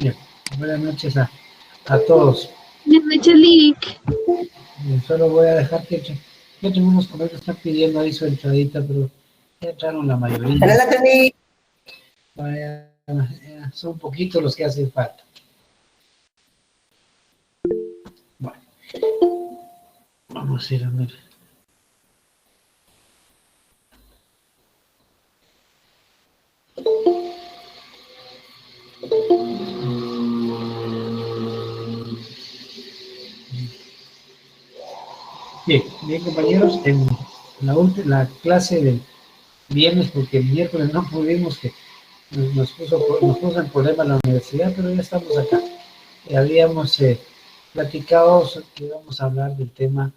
Bien, buenas noches a todos. Buenas noches, Lick. Bien, solo voy a dejar que otros unos colegas están pidiendo ahí su entradita, pero ya entraron la mayoría. Hola, Tony. Vaya, son poquitos los que hacen falta. Bueno, vamos a ir a ver. Bien, compañeros, en la clase del viernes, porque el miércoles no pudimos, que nos puso en problema la universidad, pero ya estamos acá. Habíamos platicado que íbamos a hablar del tema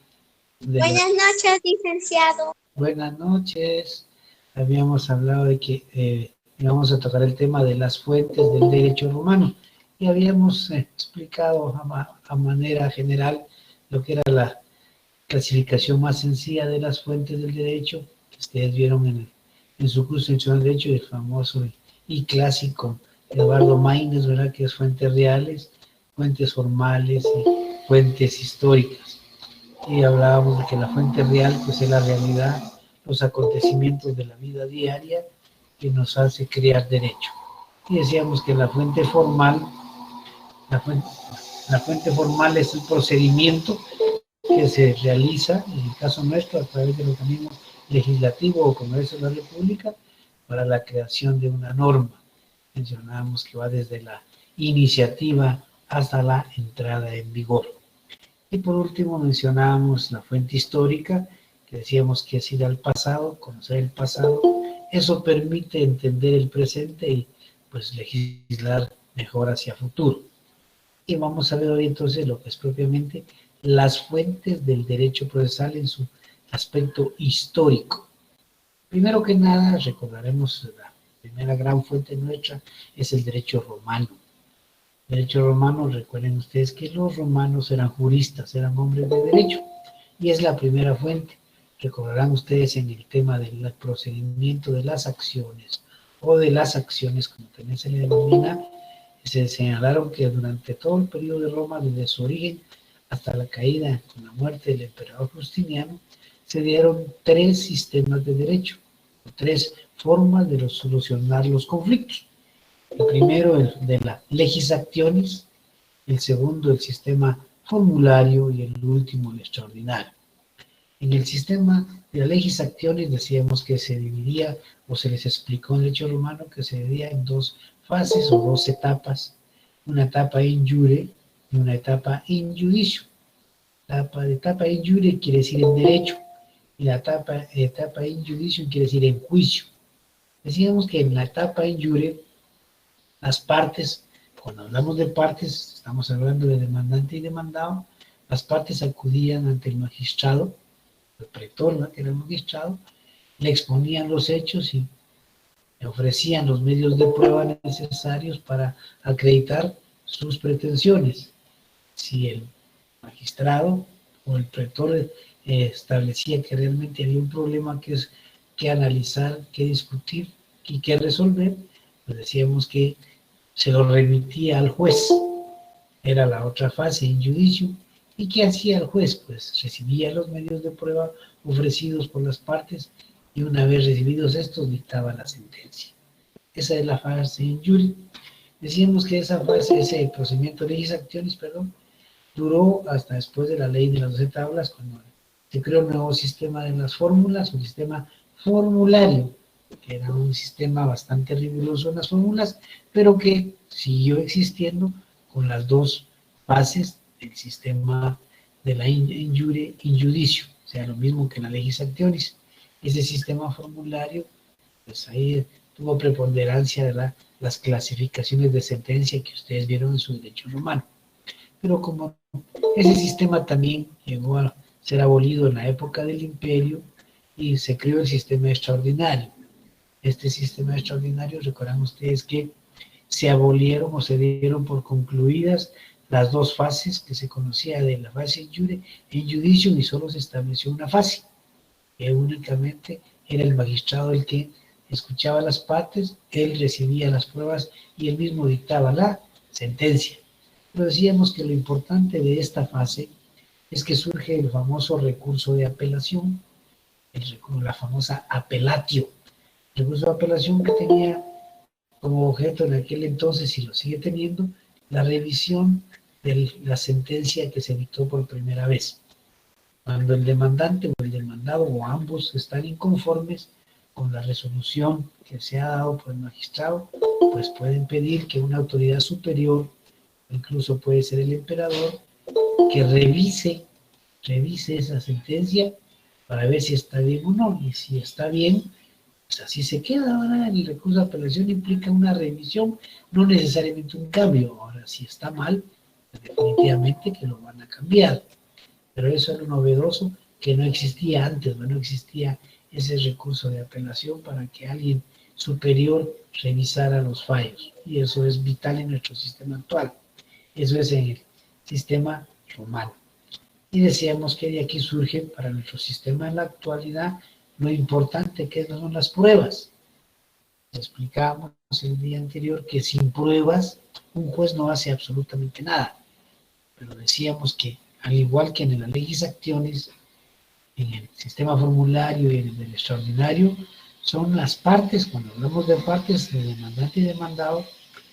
de Buenas noches, licenciado. Buenas noches. Habíamos hablado de que íbamos a tocar el tema de las fuentes del derecho romano y habíamos explicado a manera general lo que era la clasificación más sencilla de las fuentes del derecho que ustedes vieron en su curso de Introducción al Derecho, el famoso y clásico Eduardo Maínez, ¿verdad? Que es fuentes reales, fuentes formales y fuentes históricas. Y hablábamos de que la fuente real pues es la realidad, los acontecimientos de la vida diaria que nos hace crear derecho. Y decíamos que la fuente formal es el procedimiento que se realiza, en el caso nuestro, a través del organismo legislativo o Congreso de la República, para la creación de una norma. Mencionábamos que va desde la iniciativa hasta la entrada en vigor. Y por último mencionábamos la fuente histórica, que decíamos que es ir al pasado, conocer el pasado. Eso permite entender el presente y pues legislar mejor hacia futuro. Y vamos a ver hoy entonces lo que es propiamente las fuentes del derecho procesal en su aspecto histórico. Primero que nada, recordaremos la primera gran fuente nuestra es el derecho romano. El derecho romano, recuerden ustedes que los romanos eran juristas, eran hombres de derecho, y es la primera fuente. Recordarán ustedes en el tema del procedimiento de las acciones, o de las acciones, como también se le denomina, se señalaron que durante todo el periodo de Roma, desde su origen hasta la caída con la muerte del emperador Justiniano, se dieron tres sistemas de derecho, tres formas de solucionar los conflictos. El primero, el de las legis actionis, el segundo, el sistema formulario, y el último, el extraordinario. En el sistema de las legis actionis decíamos que se dividía, o se les explicó en el derecho romano, que se dividía en dos fases o dos etapas, una etapa in jure y una etapa in judicio. La etapa in jure quiere decir en derecho, y la etapa in judicio quiere decir en juicio. Decíamos que en la etapa in jure, las partes, cuando hablamos de partes, estamos hablando de demandante y demandado, las partes acudían ante el magistrado, el pretor, ¿no?, que era el magistrado, le exponían los hechos y le ofrecían los medios de prueba necesarios para acreditar sus pretensiones. Si el magistrado o el pretor establecía que realmente había un problema que analizar, que discutir y que resolver, pues decíamos que se lo remitía al juez. Era la otra fase en judicio. ¿Y qué hacía el juez? Pues recibía los medios de prueba ofrecidos por las partes y una vez recibidos estos dictaba la sentencia. Esa es la fase in jure. Decíamos que esa fase, ese procedimiento de legis actionis, duró hasta después de la ley de las 12 tablas, cuando se creó un nuevo sistema de las fórmulas, un sistema formulario, que era un sistema bastante riguroso en las fórmulas, pero que siguió existiendo con las dos fases del sistema de la in jure, in judicio, o sea, lo mismo que en la legis actionis. Ese sistema formulario, pues ahí tuvo preponderancia de las clasificaciones de sentencia que ustedes vieron en su derecho romano. Pero como ese sistema también llegó a ser abolido en la época del imperio y se creó el sistema extraordinario. Este sistema extraordinario, recuerdan ustedes que se abolieron o se dieron por concluidas las dos fases que se conocía de la fase in jure e in judicio, y solo se estableció una fase, que únicamente era el magistrado el que escuchaba las partes, él recibía las pruebas y él mismo dictaba la sentencia. Pero decíamos que lo importante de esta fase es que surge el famoso recurso de apelación, la famosa apelatio, el recurso de apelación que tenía como objeto en aquel entonces, y lo sigue teniendo, la revisión de la sentencia que se dictó por primera vez. Cuando el demandante o el demandado o ambos están inconformes con la resolución que se ha dado por el magistrado, pues pueden pedir que una autoridad superior, incluso puede ser el emperador, que revise esa sentencia para ver si está bien o no, y si está bien, pues así se queda. Ahora el recurso de apelación implica una revisión, no necesariamente un cambio. Ahora, si está mal, pues definitivamente que lo van a cambiar. Pero eso era novedoso que no existía antes, no existía ese recurso de apelación para que alguien superior revisara los fallos. Y eso es vital en nuestro sistema actual. Eso es en el sistema romano. Y decíamos que de aquí surge para nuestro sistema en la actualidad lo importante que son las pruebas. Explicábamos el día anterior que sin pruebas un juez no hace absolutamente nada. Pero decíamos que al igual que en las leyes acciones, en el sistema formulario y en el del extraordinario, son las partes, cuando hablamos de partes, de demandante y demandado,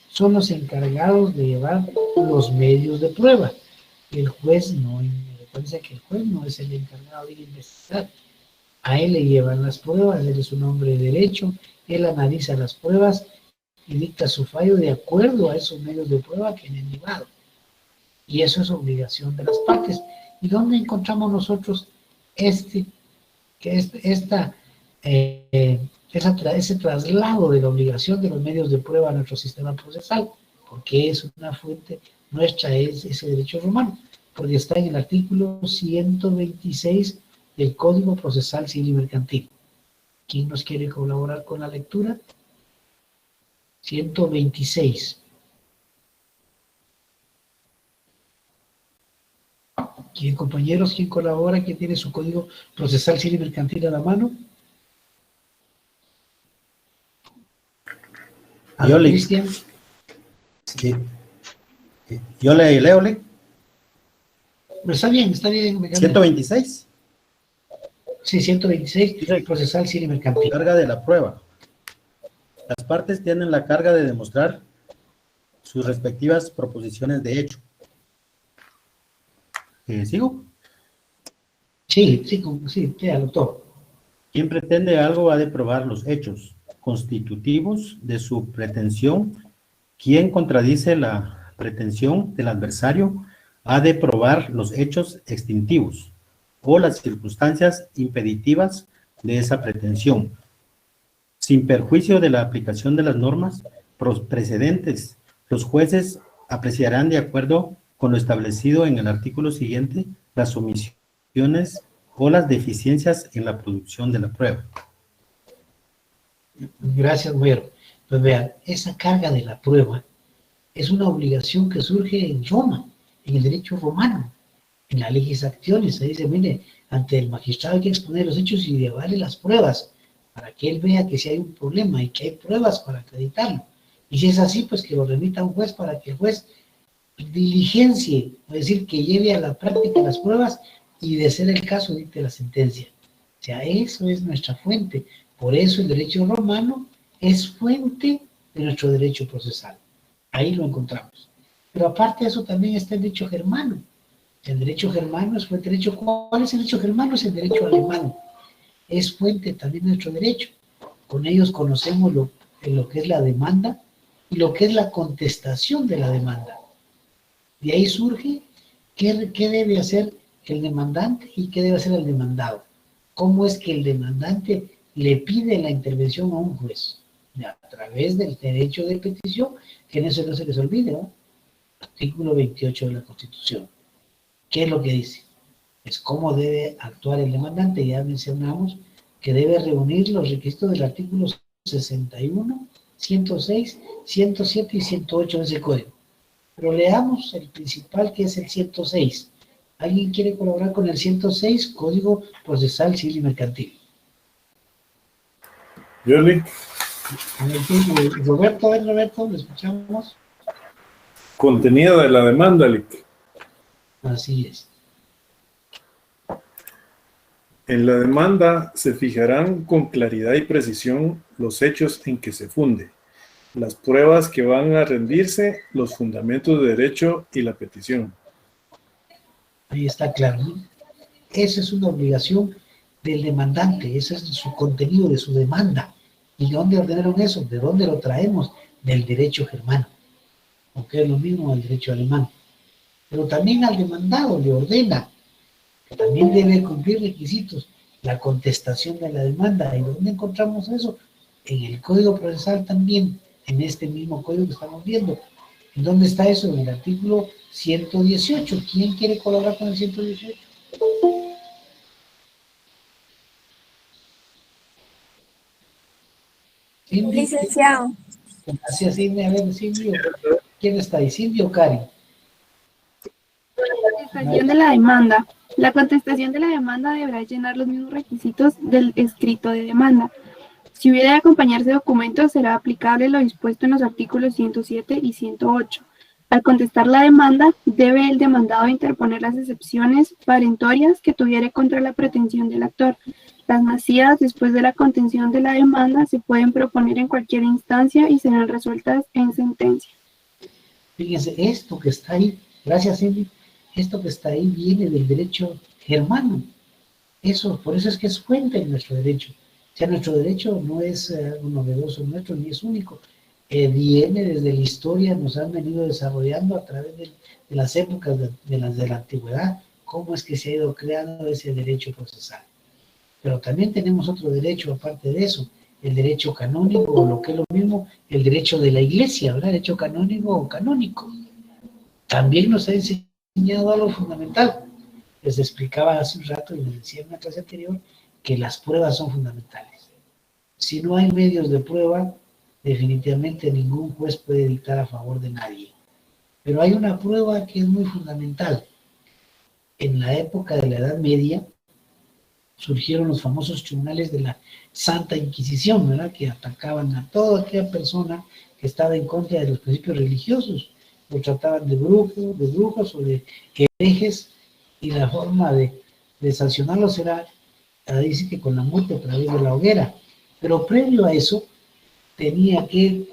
son los encargados de llevar los medios de prueba. El juez no, recuerden que el juez no es el encargado de investigar. A él le llevan las pruebas, él es un hombre de derecho, él analiza las pruebas y dicta su fallo de acuerdo a esos medios de prueba que han llevado. Y eso es obligación de las partes. ¿Y dónde encontramos nosotros ese traslado de la obligación de los medios de prueba a nuestro sistema procesal? Porque es una fuente nuestra, es ese derecho romano, porque está en el artículo 126 del Código Procesal Civil y Mercantil. ¿Quién nos quiere colaborar con la lectura? 126. ¿Quién, compañeros? ¿Quién colabora? ¿Quién tiene su Código Procesal Civil y Mercantil a la mano? Yo le, Cristian. sí, yo le leo, ¿le? Está bien, me cambia. 126. Sí, 126, Dice, Procesal Civil y Mercantil. carga de la prueba. Las partes tienen la carga de demostrar sus respectivas proposiciones de hecho. ¿Sigo? Sí, doctor. Quien pretende algo ha de probar los hechos constitutivos de su pretensión. Quien contradice la pretensión del adversario ha de probar los hechos extintivos o las circunstancias impeditivas de esa pretensión, sin perjuicio de la aplicación de las normas precedentes. Los jueces apreciarán de acuerdo con lo establecido en el artículo siguiente las omisiones o las deficiencias en la producción de la prueba. Gracias, Güero. Pues vean, esa carga de la prueba es una obligación que surge en Roma, en el derecho romano, en las leyes acciones. Ahí dice, mire, ante el magistrado hay que exponer los hechos y llevarle las pruebas para que él vea que si hay un problema y que hay pruebas para acreditarlo. Y si es así, pues que lo remita a un juez para que el juez diligencie, es decir, que lleve a la práctica las pruebas y, de ser el caso, dicte la sentencia. O sea, eso es nuestra fuente. Por eso el derecho romano es fuente de nuestro derecho procesal. Ahí lo encontramos. Pero aparte de eso también está el derecho germano. El derecho germano es fuente de derecho. ¿Cuál es el derecho germano? Es el derecho alemán. Es fuente también de nuestro derecho. Con ellos conocemos lo que es la demanda y lo que es la contestación de la demanda. De ahí surge qué debe hacer el demandante y qué debe hacer el demandado. ¿Cómo es que el demandante le pide la intervención a un juez? A través del derecho de petición, que en eso no se les olvide, ¿no? Artículo 28 de la Constitución. ¿Qué es lo que dice? Es cómo debe actuar el demandante. Ya mencionamos que debe reunir los requisitos del artículo 61, 106, 107 y 108 de ese código. Pero leamos el principal, que es el 106. ¿Alguien quiere colaborar con el 106, Código Procesal Civil y Mercantil? Yo, Lee. Roberto, ¿lo escuchamos? Contenido de la demanda, Lic. Así es. En la demanda se fijarán con claridad y precisión los hechos en que se funde, las pruebas que van a rendirse, los fundamentos de derecho y la petición. Ahí está claro, ¿no? Esa es una obligación del demandante, ese es su contenido de su demanda. ¿Y de dónde ordenaron eso? ¿De dónde lo traemos? Del derecho germano, aunque es lo mismo del derecho alemán. Pero también al demandado le ordena que también debe cumplir requisitos, la contestación de la demanda. ¿Y dónde encontramos eso? En el Código Procesal también, en este mismo código que estamos viendo. ¿En dónde está eso? En el artículo 118. ¿Quién quiere colaborar con el 118? Cindy. Licenciado. Gracias, Cindy. A ver, Cindy, ¿quién está ahí? ¿Cindy o Cari? Contestación de la demanda. La contestación de la demanda deberá llenar los mismos requisitos del escrito de demanda. Si hubiera de acompañarse documentos, será aplicable lo dispuesto en los artículos 107 y 108. Al contestar la demanda, debe el demandado interponer las excepciones parentorias que tuviere contra la pretensión del actor. Las nacidas después de la contención de la demanda se pueden proponer en cualquier instancia y serán resueltas en sentencia. Fíjense, esto que está ahí, gracias Cindy, esto que está ahí viene del derecho germano. Eso, por eso es que es fuente en nuestro derecho. O sea, nuestro derecho no es algo novedoso nuestro, ni es único. Viene desde la historia, nos han venido desarrollando a través de las épocas de la antigüedad, cómo es que se ha ido creando ese derecho procesal. Pero también tenemos otro derecho aparte de eso, el derecho canónico, o lo que es lo mismo, el derecho de la iglesia, ¿verdad? Derecho canónico o canónico. También nos ha enseñado algo fundamental. Les explicaba hace un rato y les decía en una clase anterior que las pruebas son fundamentales. Si no hay medios de prueba, definitivamente ningún juez puede dictar a favor de nadie. Pero hay una prueba que es muy fundamental. En la época de la Edad Media surgieron los famosos tribunales de la Santa Inquisición, ¿verdad? Que atacaban a toda aquella persona que estaba en contra de los principios religiosos. Lo trataban de brujos o de herejes, y la forma de sancionarlos era, dice que con la muerte a través de la hoguera. Pero previo a eso, tenía que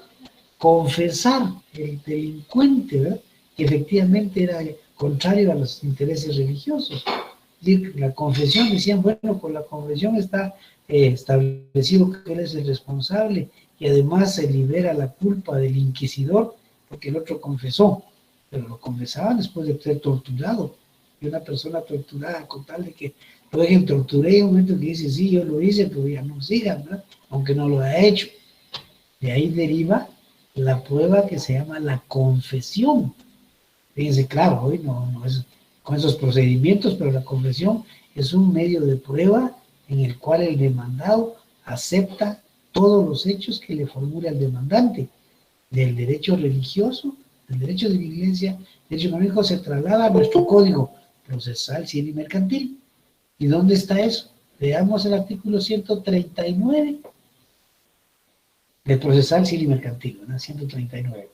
confesar el delincuente, ¿verdad? Que efectivamente era contrario a los intereses religiosos. La confesión, decían, bueno, con la confesión está establecido que él es el responsable, y además se libera la culpa del inquisidor porque el otro confesó, pero lo confesaban después de ser torturado. Y una persona torturada, con tal de que lo dejen torturar, hay un momento que dice, sí, yo lo hice, pero ya no sigan, ¿verdad? Aunque no lo ha hecho. De ahí deriva la prueba que se llama la confesión. Fíjense, claro, hoy no es con esos procedimientos, pero la confesión es un medio de prueba en el cual el demandado acepta todos los hechos que le formula el demandante. Del derecho religioso, del derecho de la iglesia, el derecho económico se traslada a nuestro código procesal, civil y mercantil. ¿Y dónde está eso? Veamos el artículo 139 del procesal civil y mercantil, ¿no? 139.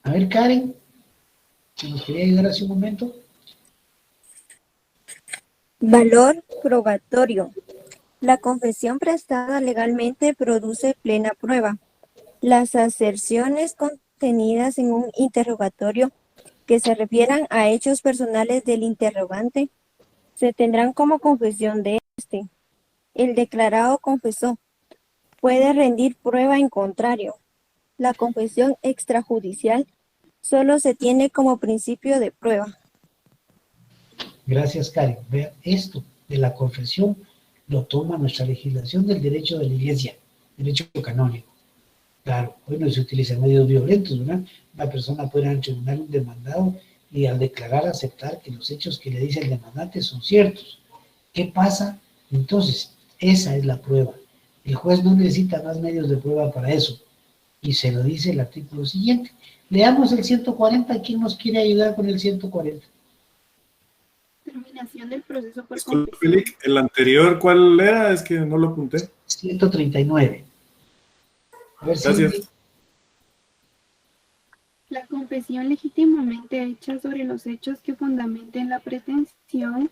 A ver, Karen, ¿se nos quería ayudar hace un momento? Valor probatorio. La confesión prestada legalmente produce plena prueba. Las aserciones contenidas en un interrogatorio que se refieran a hechos personales del interrogante se tendrán como confesión de éste. El declarado confesó. Puede rendir prueba en contrario. La confesión extrajudicial solo se tiene como principio de prueba. Gracias, Karen. Vean, esto de la confesión lo toma nuestra legislación del derecho de la iglesia, derecho canónico. Claro, hoy no se utilizan medios violentos, ¿verdad? Una persona puede ir al tribunal un demandado y al declarar aceptar que los hechos que le dice el demandante son ciertos. ¿Qué pasa? Entonces, esa es la prueba. El juez no necesita más medios de prueba para eso. Y se lo dice el artículo siguiente. Leamos el 140. ¿Quién nos quiere ayudar con el 140? Terminación del proceso por Disculpe, confesión. Lic, el anterior, ¿cuál era? Es que no lo apunté. 139. A ver, Gracias. Cindy. confesión legítimamente hecha sobre los hechos que fundamenten la pretensión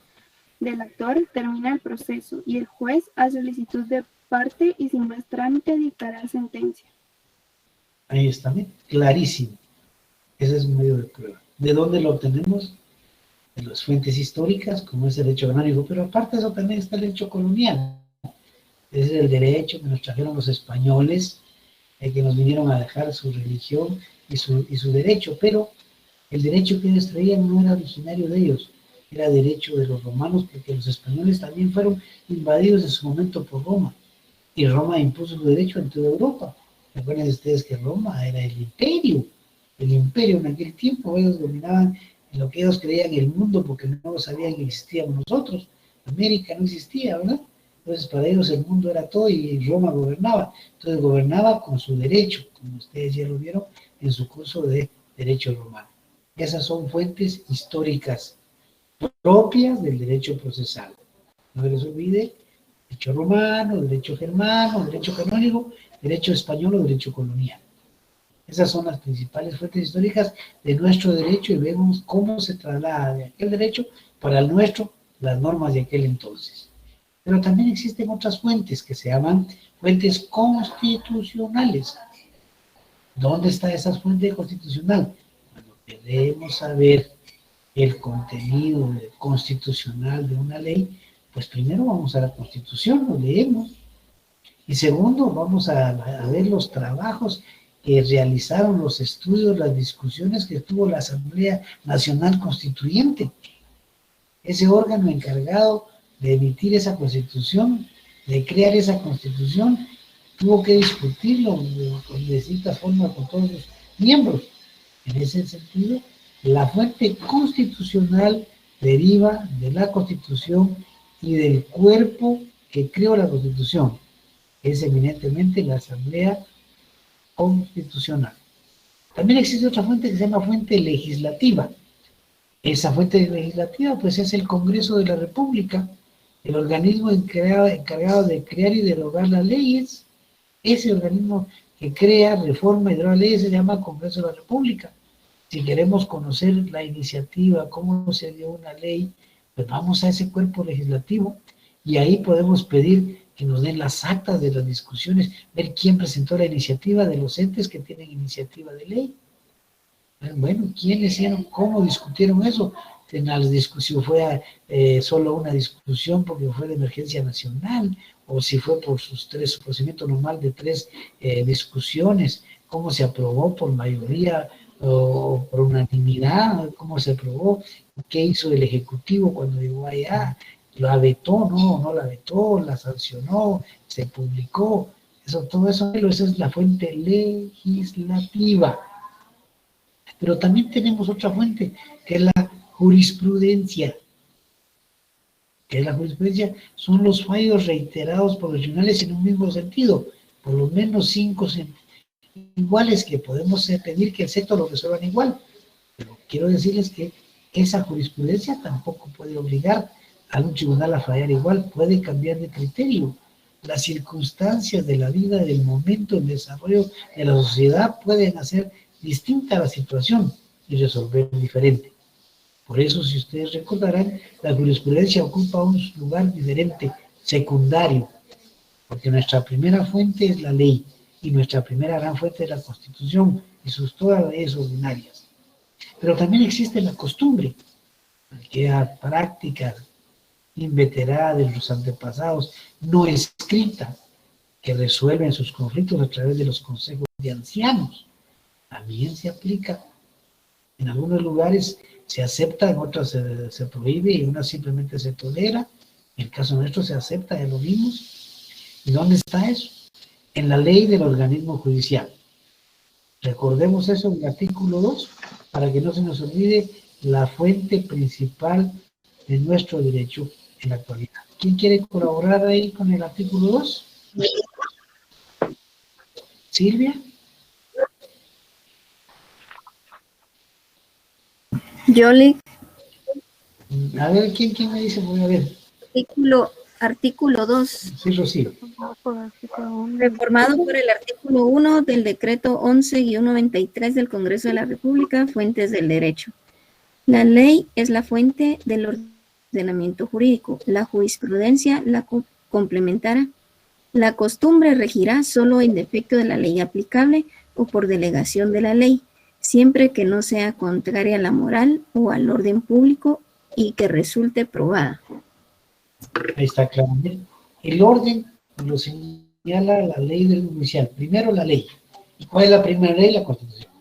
del actor, termina el proceso y el juez, a solicitud de parte y sin más trámite, dictará sentencia. Ahí está, ¿bien? Clarísimo. Ese es un medio de prueba. ¿De dónde lo obtenemos? De las fuentes históricas, como es el derecho canónico, pero aparte de eso también está el derecho colonial. Ese es el derecho que nos trajeron los españoles, que nos vinieron a dejar su religión y su derecho, pero el derecho que ellos traían no era originario de ellos, era derecho de los romanos, porque los españoles también fueron invadidos en su momento por Roma, y Roma impuso su derecho en toda Europa. Recuerden ustedes que Roma era el imperio en aquel tiempo, ellos dominaban en lo que ellos creían el mundo, porque no sabían que existíamos nosotros, América no existía, ¿verdad? Entonces para ellos el mundo era todo y Roma gobernaba, entonces gobernaba con su derecho, como ustedes ya lo vieron en su curso de Derecho Romano. Esas son fuentes históricas propias del derecho procesal. No se les olvide, derecho romano, derecho germano, derecho canónico, derecho español o derecho colonial. Esas son las principales fuentes históricas de nuestro derecho y vemos cómo se traslada de aquel derecho para el nuestro las normas de aquel entonces. Pero también existen otras fuentes que se llaman fuentes constitucionales. ¿Dónde está esa fuente constitucional? Cuando queremos saber el contenido constitucional de una ley, pues primero vamos a la Constitución, lo leemos, y segundo vamos a ver los trabajos que realizaron, los estudios, las discusiones que tuvo la Asamblea Nacional Constituyente, ese órgano encargado de emitir esa Constitución, de crear esa Constitución, tuvo que discutirlo de distintas formas con todos los miembros. En ese sentido, la fuente constitucional deriva de la Constitución y del cuerpo que creó la Constitución, que es eminentemente la Asamblea Constitucional. También existe otra fuente que se llama fuente legislativa. Esa fuente legislativa pues es el Congreso de la República, el organismo encargado de crear y derogar las leyes. Ese organismo que crea, reforma y deroga leyes se llama Congreso de la República. Si queremos conocer la iniciativa, cómo se dio una ley, pues vamos a ese cuerpo legislativo y ahí podemos pedir que nos den las actas de las discusiones, ver quién presentó la iniciativa de los entes que tienen iniciativa de ley. Bueno, ¿quiénes hicieron? ¿Cómo discutieron eso? En la discusión fue solo una discusión porque fue de emergencia nacional, o si fue por su procedimiento normal de 3 discusiones, cómo se aprobó por mayoría o por unanimidad, cómo se aprobó, qué hizo el Ejecutivo cuando llegó allá, la vetó, no la vetó, la sancionó, se publicó, todo eso es la fuente legislativa. Pero también tenemos otra fuente, que es la jurisprudencia. ¿Qué es la jurisprudencia? Son los fallos reiterados por los tribunales en un mismo sentido, por lo menos 5 iguales, que podemos pedir que el sexto lo resuelvan igual. Pero quiero decirles que esa jurisprudencia tampoco puede obligar a un tribunal a fallar igual, puede cambiar de criterio. Las circunstancias de la vida, del momento, el desarrollo de la sociedad pueden hacer distinta la situación y resolver diferente. Por eso, si ustedes recordarán, la jurisprudencia ocupa un lugar diferente, secundario, porque nuestra primera fuente es la ley y nuestra primera gran fuente es la Constitución y todas las leyes ordinarias. Pero también existe la costumbre, aquella práctica inveterada de los antepasados, no escrita, que resuelven sus conflictos a través de los consejos de ancianos. También se aplica. En algunos lugares se acepta, en otros se prohíbe y en unas simplemente se tolera. En el caso nuestro se acepta, ya lo vimos. ¿Y dónde está eso? En la ley del organismo judicial. Recordemos eso en el artículo 2, para que no se nos olvide la fuente principal de nuestro derecho en la actualidad. ¿Quién quiere colaborar ahí con el artículo 2? ¿Silvia? Yoli, A ver, ¿quién me dice? Voy a ver. Artículo 2. Sí, Rocío. Reformado por el artículo 1 del decreto 11-93 del Congreso de la República, Fuentes del Derecho. La ley es la fuente del ordenamiento jurídico. La jurisprudencia la complementará. La costumbre regirá solo en defecto de la ley aplicable o por delegación de la ley, siempre que no sea contraria a la moral o al orden público y que resulte probada. Ahí está claro. El orden lo señala la ley del judicial. Primero la ley. ¿Y cuál es la primera ley? La Constitución.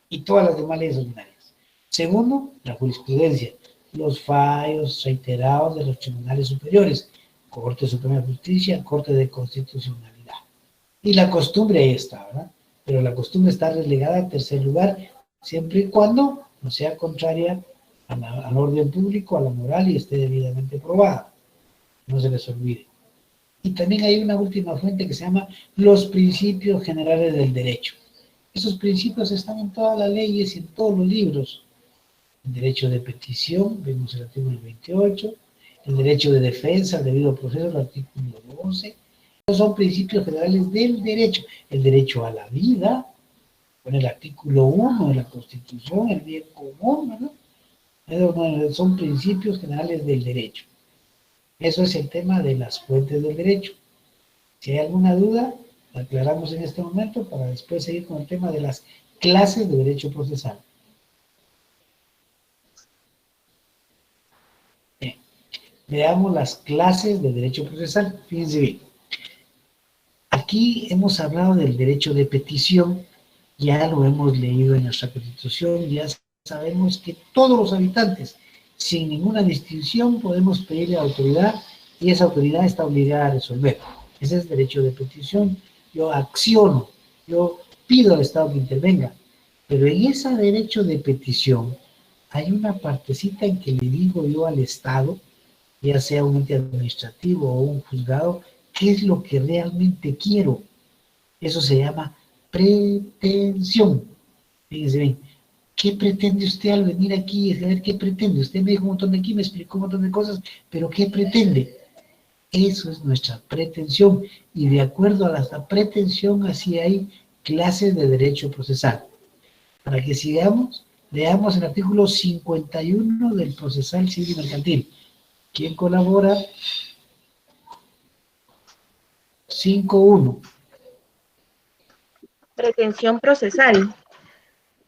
Y todas las demás leyes ordinarias. Segundo, la jurisprudencia. Los fallos reiterados de los tribunales superiores. Corte Suprema de Justicia, Corte de Constitucionalidad. Y la costumbre ahí está, ¿verdad? Pero la costumbre está relegada al tercer lugar, siempre y cuando no sea contraria al orden público, a la moral y esté debidamente probada. No se les olvide. Y también hay una última fuente que se llama los principios generales del derecho. Esos principios están en todas las leyes y en todos los libros. El derecho de petición, vemos el artículo 28, el derecho de defensa, el debido proceso, el artículo 12. Esos son principios generales del derecho. El derecho a la vida, con el artículo 1 de la Constitución, el bien común, ¿no? Esos son principios generales del derecho. Eso es el tema de las fuentes del derecho. Si hay alguna duda, la aclaramos en este momento para después seguir con el tema de las clases de derecho procesal. Bien. Veamos las clases de derecho procesal. Fíjense bien. Aquí hemos hablado del derecho de petición, ya lo hemos leído en nuestra Constitución, ya sabemos que todos los habitantes, sin ninguna distinción, podemos pedirle a la autoridad y esa autoridad está obligada a resolver. Ese es el derecho de petición. Yo acciono, yo pido al Estado que intervenga, pero en ese derecho de petición hay una partecita en que le digo yo al Estado, ya sea un ente administrativo o un juzgado, qué es lo que realmente quiero. Eso se llama pretensión. Fíjense bien, ¿qué pretende usted al venir aquí? Es saber qué pretende. Usted me dijo un montón de aquí, me explicó un montón de cosas, pero ¿qué pretende? Eso es nuestra pretensión. Y de acuerdo a la pretensión, así hay clases de derecho procesal. Para que sigamos, leamos el artículo 51 del procesal civil y mercantil. ¿Quién colabora? 5.1. Pretensión procesal.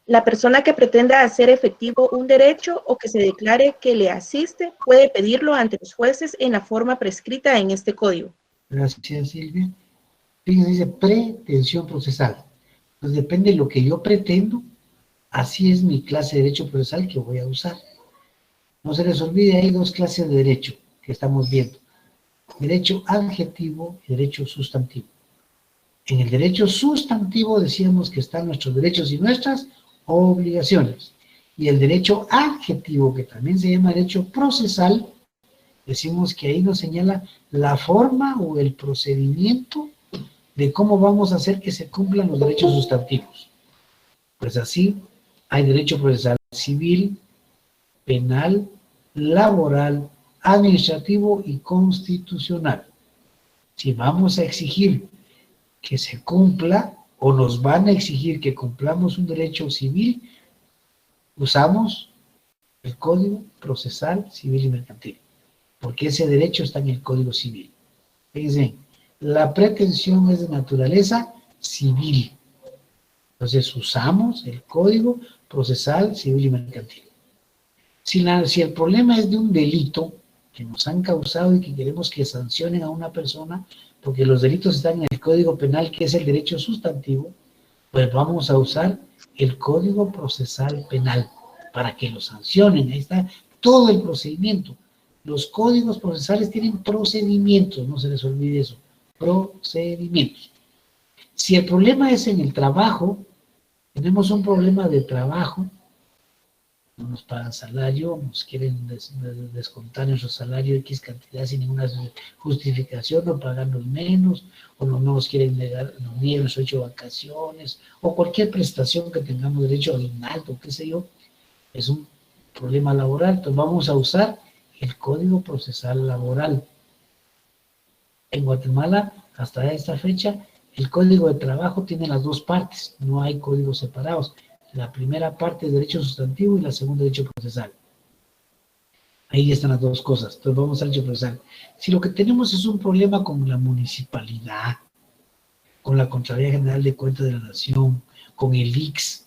La persona que pretenda hacer efectivo un derecho o que se declare que le asiste puede pedirlo ante los jueces en la forma prescrita en este código. Gracias, Silvia. Fíjense, dice pretensión procesal. Pues depende de lo que yo pretendo, así es mi clase de derecho procesal que voy a usar. No se les olvide, hay dos clases de derecho que estamos viendo. Derecho adjetivo y derecho sustantivo. En el derecho sustantivo decíamos que están nuestros derechos y nuestras obligaciones. Y el derecho adjetivo, que también se llama derecho procesal, decimos que ahí nos señala la forma o el procedimiento de cómo vamos a hacer que se cumplan los derechos sustantivos. Pues así, hay derecho procesal civil, penal, laboral, administrativo y constitucional. Si vamos a exigir que se cumpla o nos van a exigir que cumplamos un derecho civil, usamos el Código Procesal Civil y Mercantil, porque ese derecho está en el Código Civil. Fíjense, la pretensión es de naturaleza civil. Entonces usamos el Código Procesal Civil y Mercantil. Si el problema es de un delito que nos han causado y que queremos que sancionen a una persona, porque los delitos están en el Código Penal, que es el derecho sustantivo, pues vamos a usar el Código Procesal Penal para que lo sancionen. Ahí está todo el procedimiento. Los códigos procesales tienen procedimientos, no se les olvide eso, procedimientos. Si el problema es en el trabajo, tenemos un problema de trabajo, no nos pagan salario, nos quieren descontar nuestro salario X cantidad sin ninguna justificación, o pagarnos menos, o no nos quieren negar, nos niegan nuestro derecho de vacaciones, o cualquier prestación que tengamos derecho a aguinaldo, qué sé yo, es un problema laboral. Entonces vamos a usar el Código Procesal Laboral. En Guatemala, hasta esta fecha, el Código de Trabajo tiene las dos partes, no hay códigos separados. La primera parte es derecho sustantivo y la segunda derecho procesal. Ahí están las dos cosas. Entonces vamos al derecho procesal. Si lo que tenemos es un problema con la municipalidad, con la Contraloría General de Cuentas de la Nación, con el ICS,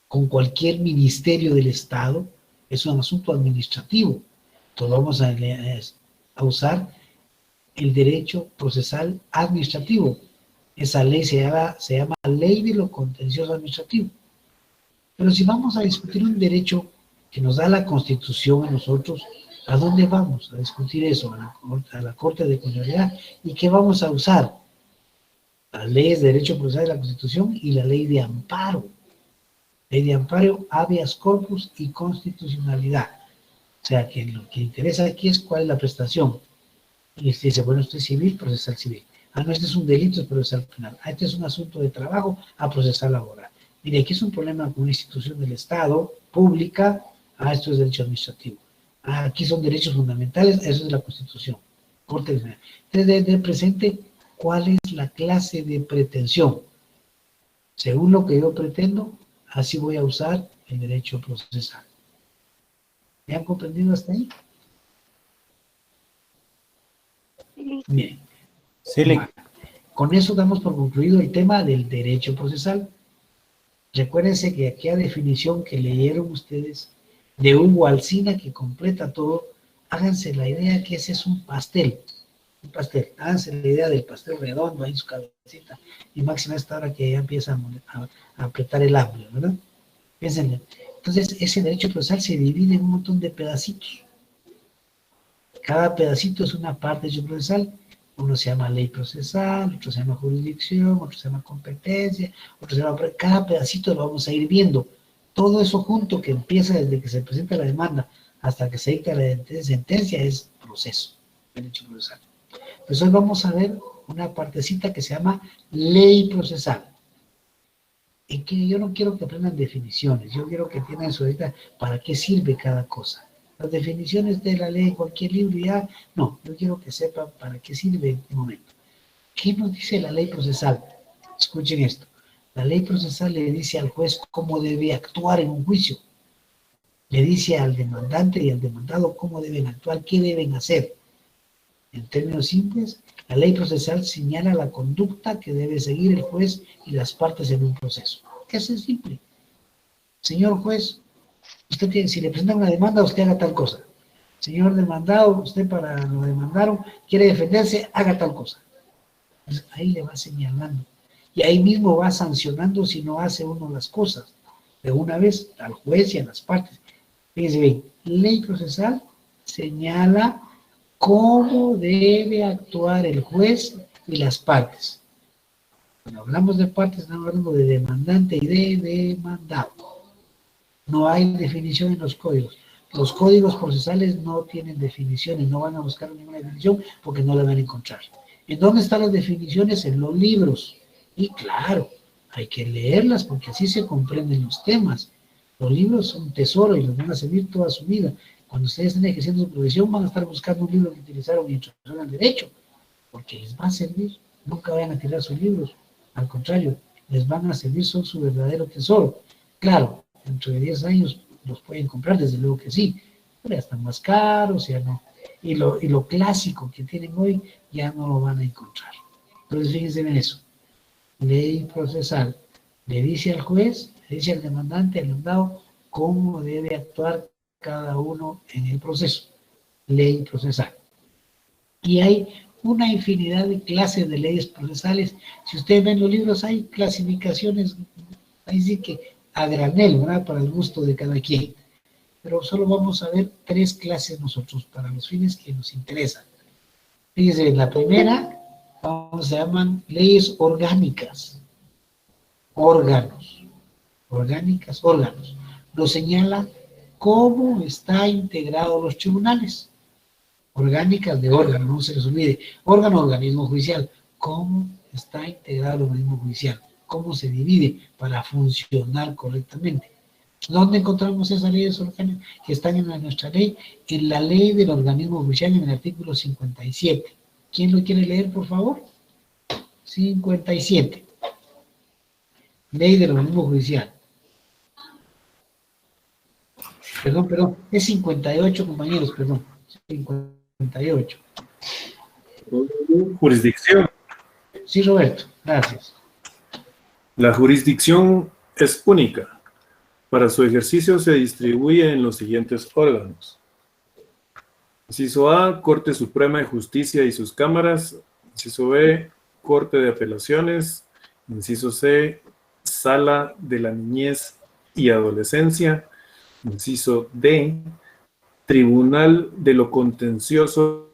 con cualquier ministerio del Estado, es un asunto administrativo. Entonces vamos a usar el derecho procesal administrativo. Esa ley se llama Ley de lo Contencioso Administrativo. Pero si vamos a discutir un derecho que nos da la Constitución a nosotros, ¿a dónde vamos a discutir eso? A la Corte de Constitucionalidad. ¿Y qué vamos a usar? Las leyes de derecho procesal de la Constitución y la ley de amparo. Ley de amparo, habeas corpus y constitucionalidad. O sea, que lo que interesa aquí es cuál es la prestación. Y se dice, bueno, esto es civil, procesal civil. Ah, no, este es un delito, es procesal penal. Ah, este es un asunto de trabajo, a procesal laboral. Mire, aquí es un problema con una institución del Estado, pública, esto es derecho administrativo. Aquí son derechos fundamentales, eso es la Constitución. Corte General. Entonces, debe tener presente cuál es la clase de pretensión. Según lo que yo pretendo, así voy a usar el derecho procesal. ¿Me han comprendido hasta ahí? Bien. Sí, Con eso damos por concluido el tema del derecho procesal. Recuérdense que aquella definición que leyeron ustedes de Hugo Alsina, que completa todo, háganse la idea que ese es un pastel. Un pastel. Háganse la idea del pastel redondo ahí en su cabecita. Y máxima esta hora que ya empieza a apretar el hambre, ¿verdad? Piénsenle. Entonces, ese derecho procesal se divide en un montón de pedacitos. Cada pedacito es una parte del derecho procesal. Uno se llama ley procesal, otro se llama jurisdicción, otro se llama competencia, otro se llama... Cada pedacito lo vamos a ir viendo. Todo eso junto que empieza desde que se presenta la demanda hasta que se dicta la sentencia es proceso, derecho procesal. Pues hoy vamos a ver una partecita que se llama ley procesal. Y que yo no quiero que aprendan definiciones, yo quiero que entiendan eso ahorita para qué sirve cada cosa. Las definiciones de la ley, cualquier libro ya, no, yo quiero que sepan para qué sirve en este momento. ¿Qué nos dice la ley procesal? Escuchen esto. La ley procesal le dice al juez cómo debe actuar en un juicio. Le dice al demandante y al demandado cómo deben actuar, qué deben hacer. En términos simples, la ley procesal señala la conducta que debe seguir el juez y las partes en un proceso. ¿Qué es simple? Señor juez, usted tiene, si le presentan una demanda, usted haga tal cosa. Señor demandado, usted para lo demandaron, quiere defenderse, haga tal cosa. Pues ahí le va señalando. Y ahí mismo va sancionando si no hace uno las cosas. De una vez al juez y a las partes. Fíjense bien, ley procesal señala cómo debe actuar el juez y las partes. Cuando hablamos de partes, estamos hablando de demandante y de demandado. No hay definición en los códigos. Los códigos procesales no tienen definiciones, no van a buscar ninguna definición porque no la van a encontrar. ¿En dónde están las definiciones? En los libros. Y claro, hay que leerlas porque así se comprenden los temas. Los libros son un tesoro y los van a servir toda su vida. Cuando ustedes estén ejerciendo su profesión van a estar buscando un libro que utilizaron en introducción al derecho, porque les va a servir. Nunca vayan a tirar sus libros. Al contrario, les van a servir, son su verdadero tesoro. Claro, dentro de 10 años los pueden comprar, desde luego que sí, pero ya están más caros, ya no. Y lo clásico que tienen hoy ya no lo van a encontrar. Entonces fíjense en eso. Ley procesal. Le dice al juez, le dice al demandante, al demandado, cómo debe actuar cada uno en el proceso. Ley procesal. Y hay una infinidad de clases de leyes procesales. Si ustedes ven los libros, hay clasificaciones, ahí sí que a granel, ¿verdad? Para el gusto de cada quien. Pero solo vamos a ver 3 clases nosotros, para los fines que nos interesan. Fíjense, la primera, se llaman leyes orgánicas. Órganos. Orgánicas, órganos. Lo señala cómo está integrado los tribunales. Orgánicas de órgano, no se les olvide. Órgano, organismo judicial. ¿Cómo está integrado el organismo judicial? ¿Cómo se divide para funcionar correctamente? ¿Dónde encontramos esas leyes orgánicas que están en nuestra ley? En la ley del organismo judicial, en el artículo 57. ¿Quién lo quiere leer, por favor? 57. Ley del organismo judicial. Perdón, es 58, compañeros, perdón. 58. Jurisdicción. Sí, Roberto, gracias. La jurisdicción es única. Para su ejercicio se distribuye en los siguientes órganos. Inciso A, Corte Suprema de Justicia y sus cámaras. Inciso B, Corte de Apelaciones. Inciso C, Sala de la Niñez y Adolescencia. Inciso D, Tribunal de lo Contencioso,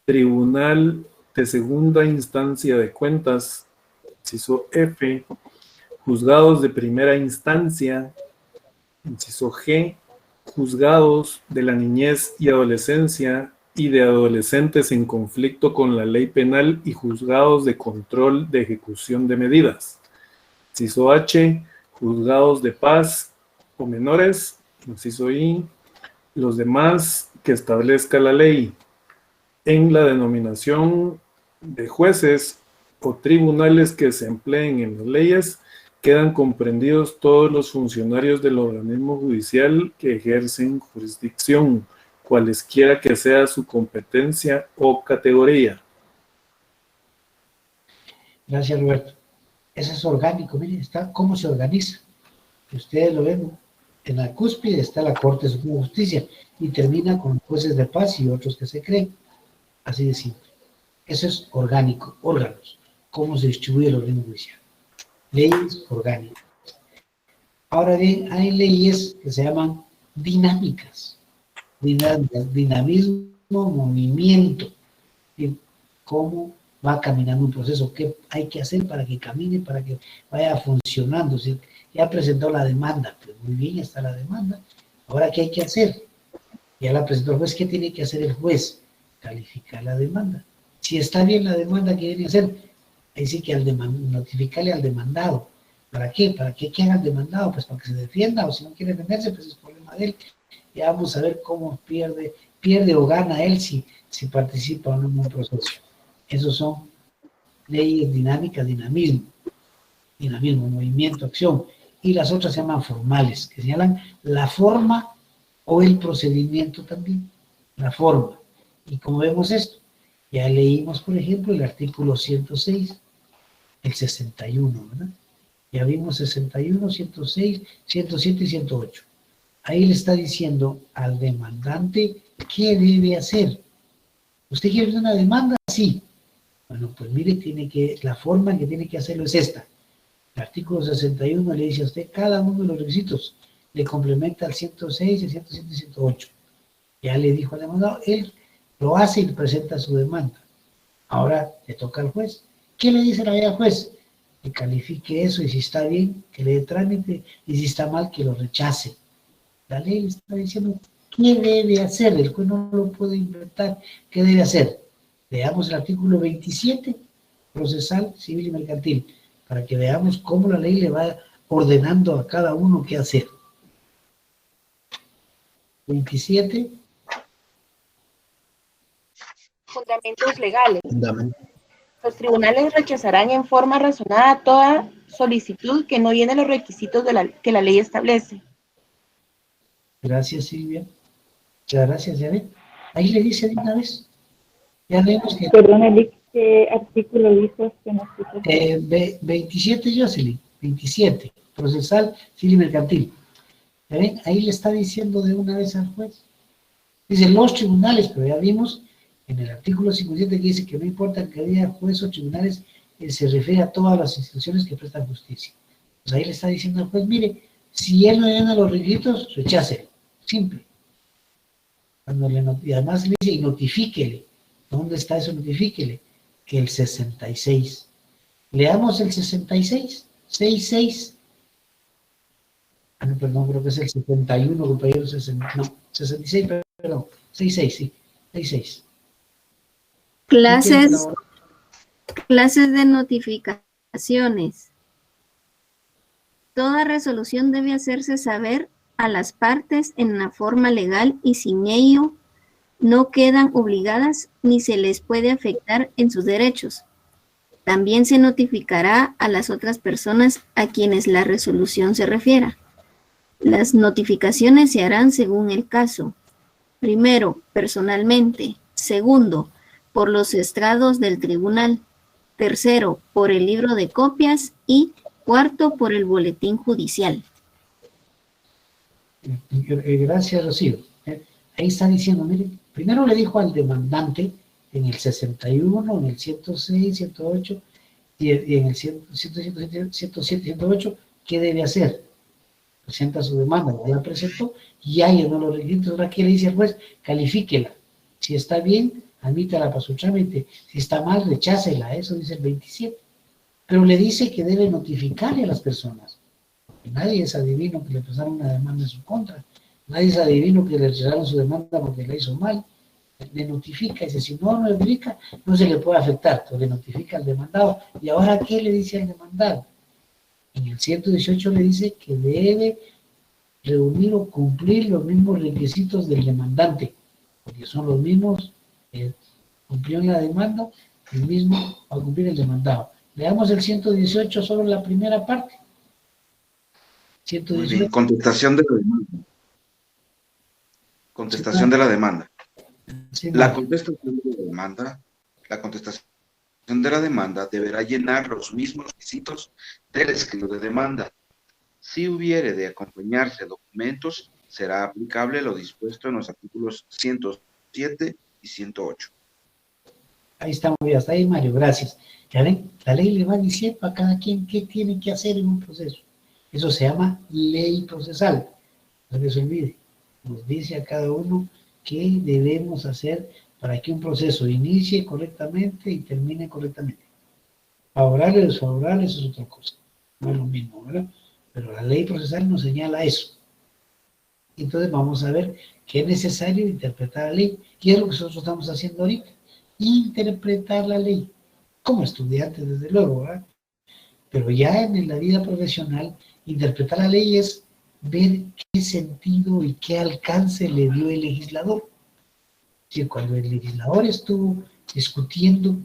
Tribunal de Segunda Instancia de Cuentas. Inciso F, Juzgados de Primera Instancia. Inciso G, Juzgados de la Niñez y Adolescencia y de adolescentes en conflicto con la ley penal y juzgados de control de ejecución de medidas. Inciso H, Juzgados de paz o menores. Inciso I, los demás que establezca la ley. En la denominación de jueces o tribunales que se empleen en las leyes, quedan comprendidos todos los funcionarios del organismo judicial que ejercen jurisdicción, cualesquiera que sea su competencia o categoría. Gracias, Roberto. Eso es orgánico, miren, está cómo se organiza. Ustedes lo ven, en la cúspide está la Corte Suprema de Justicia y termina con jueces de paz y otros que se creen. Así de simple. Eso es orgánico, órganos, cómo se distribuye el organismo judicial. Leyes orgánicas. Ahora bien, hay leyes que se llaman dinámicas. Dinamismo, movimiento. Y cómo va caminando un proceso, qué hay que hacer para que camine, para que vaya funcionando. ¿Sí? Ya presentó la demanda, pues muy bien, está la demanda. Ahora, ¿qué hay que hacer? Ya la presentó el juez, ¿qué tiene que hacer el juez? Calificar la demanda. Si está bien la demanda, ¿qué viene a hacer? Ahí sí que notificarle al demandado. ¿Para qué? ¿Para qué haga el demandado? Pues para que se defienda, o si no quiere defenderse, pues es problema de él. Ya vamos a ver cómo pierde o gana él si participa o no en un proceso. Esos son leyes dinámicas, dinamismo, movimiento, acción. Y las otras se llaman formales, que señalan la forma o el procedimiento también, la forma. Y como vemos esto, ya leímos, por ejemplo, el artículo 106, el 61, ¿verdad? Ya vimos 61, 106, 107 y 108. Ahí le está diciendo al demandante qué debe hacer. ¿Usted quiere una demanda? Sí. Bueno, pues mire, la forma en que tiene que hacerlo es esta. El artículo 61 le dice a usted cada uno de los requisitos. Le complementa al 106, el 107 y 108. Ya le dijo al demandado, él lo hace y presenta su demanda. Ahora le toca al juez. ¿Qué le dice la ley al juez? Que califique eso y si está bien, que le dé trámite y si está mal, que lo rechace. La ley le está diciendo qué debe hacer. El juez no lo puede inventar. ¿Qué debe hacer? Veamos el artículo 27, procesal, civil y mercantil, para que veamos cómo la ley le va ordenando a cada uno qué hacer. 27. Fundamentos legales. Los tribunales rechazarán en forma razonada toda solicitud que no llene los requisitos que la ley establece. Gracias, Silvia. Muchas gracias, ya ven. Ahí le dice de una vez. Ya vemos que... Perdón, Eli, ¿qué artículo dices que nos dice? 27, Jocelyn. 27. Procesal, civil y mercantil. ¿Ya ven? Ahí le está diciendo de una vez al juez. Dice los tribunales, pero ya vimos en el artículo 57 que dice que no importa que haya juez o tribunales, se refiere a todas las instituciones que prestan justicia. Pues ahí le está diciendo al juez, mire, si él no llena los requisitos, rechace. Simple. Y además le dice, y notifíquele. ¿Dónde está eso? Notifíquele. Que el 66. Leamos el 66. 66. Ah, no, perdón, creo que es el 71, compañero. No, 66, perdón. 66, sí. 66. Clases de notificaciones. Toda resolución debe hacerse saber a las partes en la forma legal y sin ello no quedan obligadas ni se les puede afectar en sus derechos. También se notificará a las otras personas a quienes la resolución se refiera. Las notificaciones se harán según el caso. Primero, personalmente. Segundo, por los estrados del tribunal. Tercero, por el libro de copias. Y cuarto, por el boletín judicial. Gracias, Rocío. Ahí está diciendo, mire, primero le dijo al demandante en el 61, en el 106, 108 y en el 107, 108, ¿qué debe hacer? Presenta su demanda, ya la presentó, ya llenó los requisitos. Ahora, ¿qué le dice al juez? Califíquela. Si está bien, admítala para su trámite. Si está mal, rechácela. Eso dice el 27. Pero le dice que debe notificarle a las personas. Nadie es adivino que le pasaron una demanda en su contra. Nadie es adivino que le rechazaron su demanda porque la hizo mal. Le notifica, dice, si no notifica, no se le puede afectar. Entonces le notifica al demandado. ¿Y ahora qué le dice al demandado? En el 118 le dice que debe reunir o cumplir los mismos requisitos del demandante, porque son los mismos que cumplió en la demanda, el mismo va a cumplir el demandado. Veamos el 118, solo la primera parte. 118. Muy bien, contestación de la demanda. Contestación de la demanda. Sí, La contestación de la demanda deberá llenar los mismos requisitos del escrito de demanda. Si hubiere de acompañarse documentos, será aplicable lo dispuesto en los artículos 107 y 108. Ahí estamos, hasta ahí, Mario, gracias. Ya ven, la ley le va diciendo a cada quien qué tiene que hacer en un proceso. Eso se llama ley procesal. No se les olvide. Nos dice a cada uno qué debemos hacer para que un proceso inicie correctamente y termine correctamente. Favorable o desfavorable, eso es otra cosa. No es lo mismo, ¿verdad? Pero la ley procesal nos señala eso. Entonces vamos a ver que es necesario interpretar la ley. ¿Qué es lo que nosotros estamos haciendo ahorita? Interpretar la ley. Como estudiantes, desde luego, ¿verdad? Pero ya en la vida profesional, interpretar la ley es ver qué sentido y qué alcance le dio el legislador. Es decir, cuando el legislador estuvo discutiendo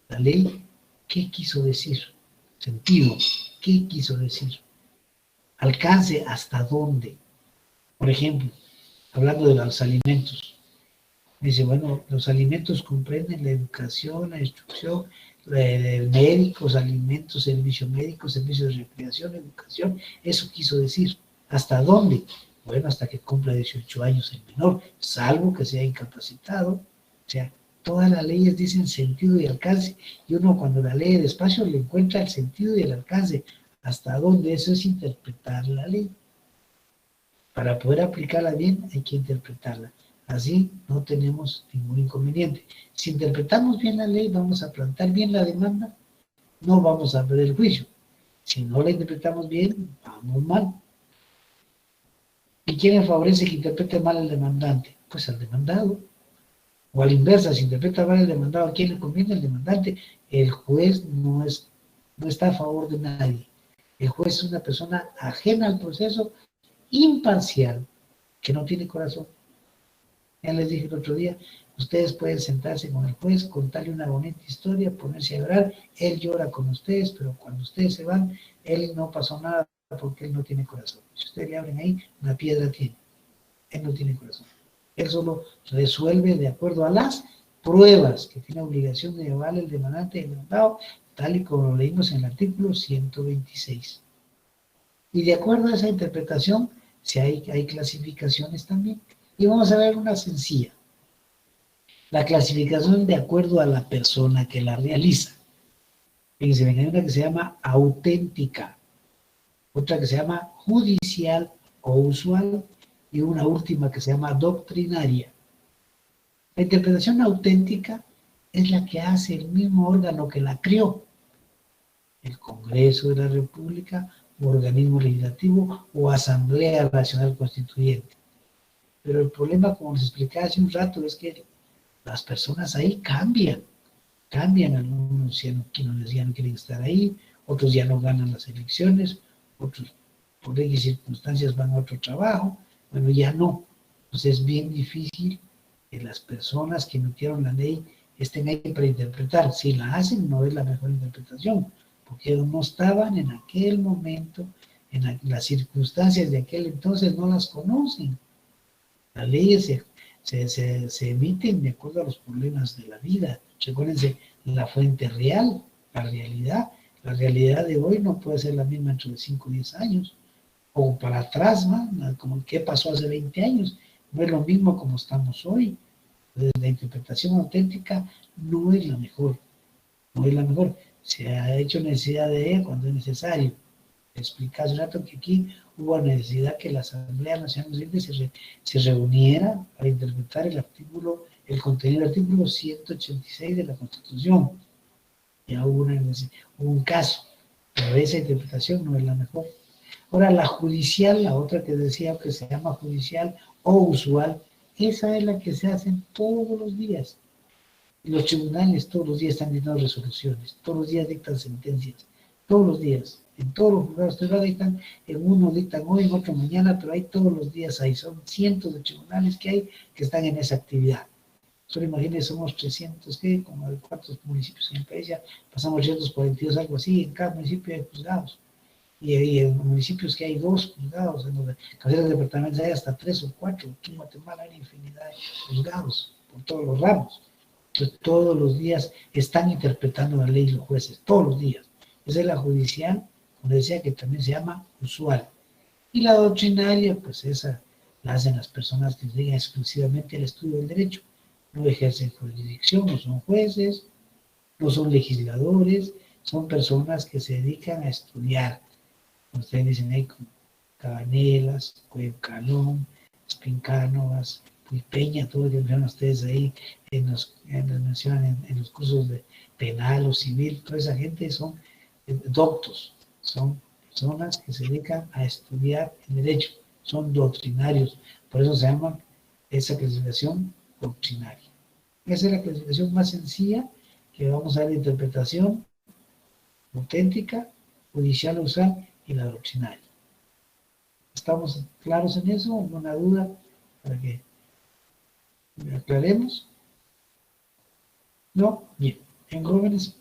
la ley, ¿qué quiso decir? Sentido, ¿qué quiso decir? Alcance, ¿hasta dónde? Por ejemplo, hablando de los alimentos, dice, bueno, los alimentos comprenden la educación, la instrucción, médicos, alimentos, servicio médico, servicio de recreación, educación, eso quiso decir. ¿Hasta dónde? Bueno, hasta que cumpla 18 años el menor, salvo que sea incapacitado. O sea, todas las leyes dicen sentido y alcance, y uno cuando la lee despacio le encuentra el sentido y el alcance. ¿Hasta dónde? Eso es interpretar la ley. Para poder aplicarla bien hay que interpretarla. Así no tenemos ningún inconveniente. Si interpretamos bien la ley, vamos a plantear bien la demanda, no vamos a perder el juicio. Si no la interpretamos bien, vamos mal. ¿Y quién le favorece que interprete mal al demandante? Pues al demandado. O a la inversa, si interpreta mal el demandado, ¿a quién le conviene? El demandante. El juez no está a favor de nadie. El juez es una persona ajena al proceso, imparcial, que no tiene corazón. Ya les dije el otro día, ustedes pueden sentarse con el juez, contarle una bonita historia, ponerse a llorar, él llora con ustedes, pero cuando ustedes se van, él no pasó nada porque él no tiene corazón. Si ustedes le abren ahí, una piedra tiene. Él no tiene corazón. Él solo resuelve de acuerdo a las pruebas que tiene obligación de llevarle el demandante y el demandado, tal y como lo leímos en el artículo 126. Y de acuerdo a esa interpretación, si hay clasificaciones también. Y vamos a ver una sencilla. La clasificación de acuerdo a la persona que la realiza. Fíjense, hay una que se llama auténtica, otra que se llama judicial o usual, y una última que se llama doctrinaria. La interpretación auténtica es la que hace el mismo órgano que la creó, el Congreso de la República, o organismo legislativo, o Asamblea Nacional Constituyente. Pero el problema, como les explicaba hace un rato, es que las personas ahí cambian, algunos ya no quieren estar ahí, otros ya no ganan las elecciones, otros por X circunstancias van a otro trabajo, bueno, ya no. Entonces es bien difícil que las personas que emitieron la ley estén ahí para interpretar. Si la hacen, no es la mejor interpretación, porque no estaban en aquel momento, en las circunstancias de aquel entonces, no las conocen. Las leyes se emiten de acuerdo a los problemas de la vida. Recuérdense, la fuente real, la realidad de hoy no puede ser la misma dentro de 5 o 10 años, o para atrás, ¿no? Como qué pasó hace 20 años, no es lo mismo como estamos hoy. Entonces, la interpretación auténtica no es la mejor, se ha hecho necesidad de ella cuando es necesario. Expliqué hace un rato que aquí hubo necesidad que la Asamblea Nacional Constituyente se reuniera para interpretar el contenido del artículo 186 de la Constitución. Ya hubo un caso, pero esa interpretación no es la mejor. Ahora, la judicial, la otra que decía que se llama judicial o usual, esa es la que se hace todos los días. Los tribunales todos los días están dictando resoluciones, todos los días dictan sentencias, todos los días. En todos los juzgados dictan, en uno dictan hoy, en otro mañana, pero hay todos los días ahí. Son cientos de tribunales que hay que están en esa actividad. Solo imagínense, somos 300, ¿qué? Como de cuántos municipios en el país, ya pasamos 342, algo así. En cada municipio hay juzgados. Y en municipios que hay 2 juzgados, en los cabeceras de departamentos hay hasta 3 o 4. Aquí en Guatemala hay infinidad de juzgados por todos los ramos. Entonces, todos los días están interpretando la ley los jueces, todos los días. Esa es la judicial, como decía, que también se llama usual. Y la doctrinaria, pues esa la hacen las personas que se dedican exclusivamente al estudio del derecho. No ejercen jurisdicción, no son jueces, no son legisladores, son personas que se dedican a estudiar. Ustedes dicen ahí como Cabanelas, Cuevo Calón, Espincánovas, Peña, todo lo que mencionan ustedes ahí, mencionan en los cursos de penal o civil, toda esa gente son doctos, son personas que se dedican a estudiar el derecho, son doctrinarios, por eso se llama esa clasificación doctrinaria. Esa es la clasificación más sencilla que vamos a dar de interpretación auténtica, judicial usual y la doctrinaria. ¿Estamos claros en eso? ¿Alguna duda para que aclaremos? ¿No? Bien. En jóvenes,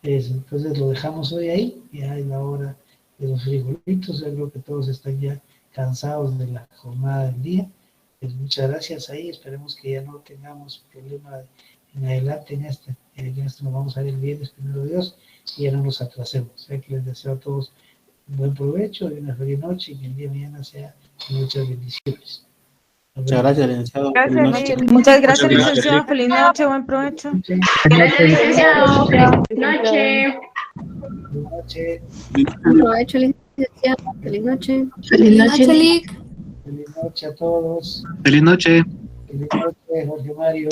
entonces lo dejamos hoy ahí, ya es la hora de los frijolitos, yo creo que todos están ya cansados de la jornada del día. Pues muchas gracias ahí, esperemos que ya no tengamos problema en adelante en este nos vamos a ver el viernes, primero Dios, y ya no nos atrasemos. O sea que les deseo a todos un buen provecho y una feliz noche, y que el día de mañana sea muchas bendiciones. Muchas gracias, licenciado. Muchas gracias, licenciado. Feliz noche, buen provecho. Gracias, licenciado. Feliz noche. Feliz noche. Buen provecho, licenciado. Feliz noche. Feliz noche, Lic. Feliz noche a todos. Feliz noche. Feliz noche, Jorge Mario.